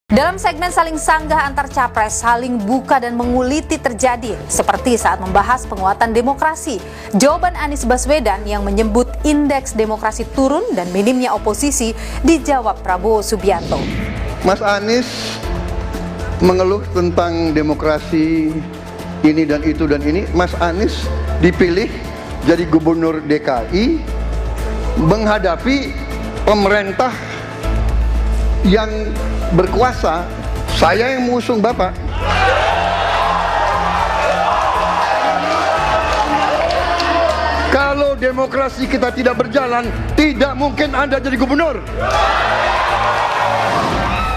Dalam segmen saling sanggah antar capres, saling buka dan menguliti terjadi seperti saat membahas penguatan demokrasi. Jawaban Anies Baswedan yang menyebut indeks demokrasi turun dan minimnya oposisi dijawab Prabowo Subianto. Mas Anies mengeluh tentang demokrasi ini dan itu dan ini. Mas Anies dipilih jadi gubernur DKI menghadapi pemerintah yang berkuasa. Saya yang mengusung Bapak. Kalau demokrasi kita tidak berjalan, tidak mungkin Anda jadi gubernur.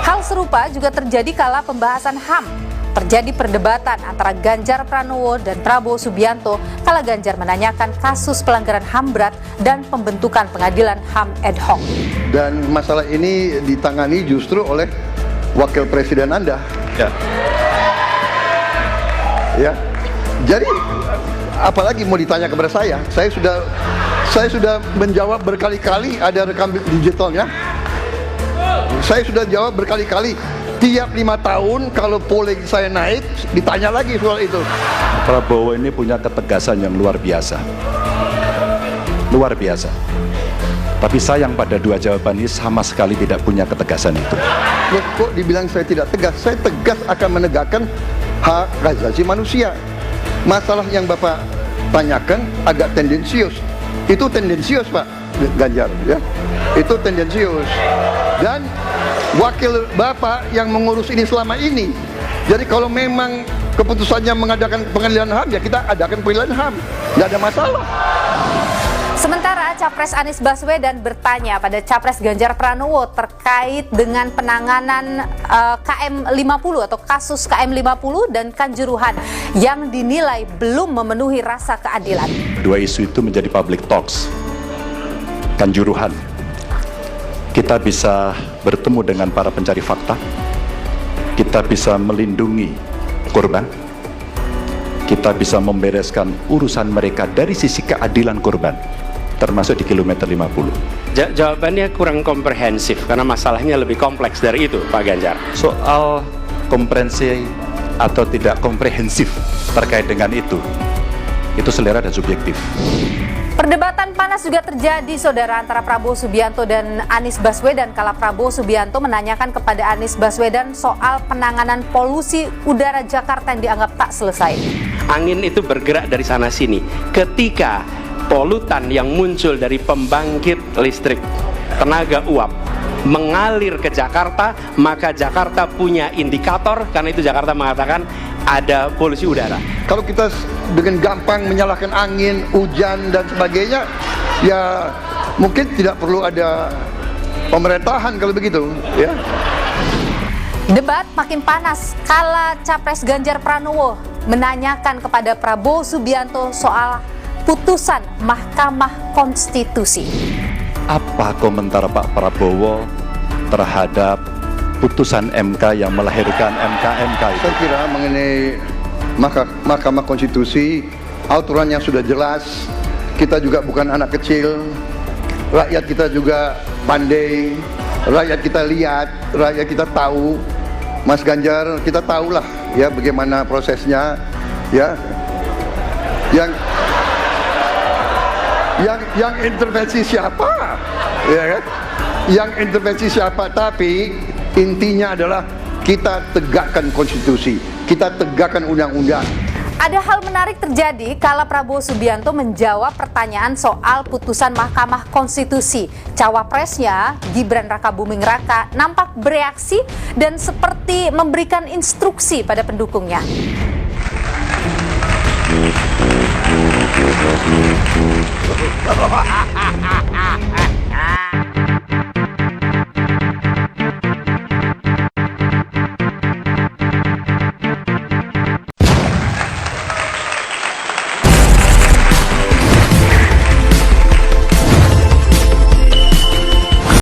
Hal serupa juga terjadi kala pembahasan HAM. Terjadi perdebatan antara Ganjar Pranowo dan Prabowo Subianto kala Ganjar menanyakan kasus pelanggaran HAM berat dan pembentukan pengadilan HAM ad hoc. Dan masalah ini ditangani justru oleh wakil presiden Anda. Ya. Jadi apalagi mau ditanya kepada saya? Saya sudah menjawab berkali-kali, ada rekam digitalnya. Saya sudah jawab berkali-kali. Tiap 5 tahun kalau polling saya naik, ditanya lagi soal itu. Prabowo ini punya ketegasan yang luar biasa. Luar biasa. Tapi sayang pada dua jawaban ini sama sekali tidak punya ketegasan itu. Loh, kok dibilang saya tidak tegas? Saya tegas akan menegakkan hak asasi manusia. Masalah yang Bapak tanyakan agak tendensius. Itu tendensius, Pak Ganjar, ya. Itu tendensius. Dan wakil Bapak yang mengurus ini selama ini. Jadi kalau memang keputusannya mengadakan pengadilan HAM, ya kita adakan pengadilan HAM. Nggak ada masalah. Sementara Capres Anies Baswedan bertanya pada Capres Ganjar Pranowo terkait dengan penanganan KM50 atau kasus KM50 dan Kanjuruhan yang dinilai belum memenuhi rasa keadilan. Dua isu itu menjadi public talks. Kanjuruhan, kita bisa bertemu dengan para pencari fakta, kita bisa melindungi korban, kita bisa membereskan urusan mereka dari sisi keadilan korban, termasuk di kilometer 50. Jawabannya kurang komprehensif karena masalahnya lebih kompleks dari itu, Pak Ganjar. Soal komprehensi atau tidak komprehensif terkait dengan itu selera dan subjektif. Perdebatan panas juga terjadi, saudara, antara Prabowo Subianto dan Anies Baswedan kala Prabowo Subianto menanyakan kepada Anies Baswedan soal penanganan polusi udara Jakarta yang dianggap tak selesai. Angin itu bergerak dari sana sini. Ketika polutan yang muncul dari pembangkit listrik tenaga uap mengalir ke Jakarta, maka Jakarta punya indikator, karena itu Jakarta mengatakan ada polusi udara. Kalau kita dengan gampang menyalahkan angin, hujan dan sebagainya, ya mungkin tidak perlu ada pemerintahan kalau begitu, ya. Debat makin panas kala Capres Ganjar Pranowo menanyakan kepada Prabowo Subianto soal putusan Mahkamah Konstitusi. Apa komentar Pak Prabowo terhadap putusan MK yang melahirkan MK-MK itu? Saya kira mengenai Mahkamah Konstitusi, aturannya sudah jelas. Kita juga bukan anak kecil. Rakyat kita juga pandai. Rakyat kita lihat, rakyat kita tahu. Mas Ganjar, kita tahulah ya bagaimana prosesnya, ya. Yang intervensi siapa? Ya kan? Yang intervensi siapa? Tapi intinya adalah kita tegakkan konstitusi, kita tegakkan undang-undang. Ada hal menarik terjadi kala Prabowo Subianto menjawab pertanyaan soal putusan Mahkamah Konstitusi. Cawapresnya Gibran Rakabuming Raka nampak bereaksi dan seperti memberikan instruksi pada pendukungnya.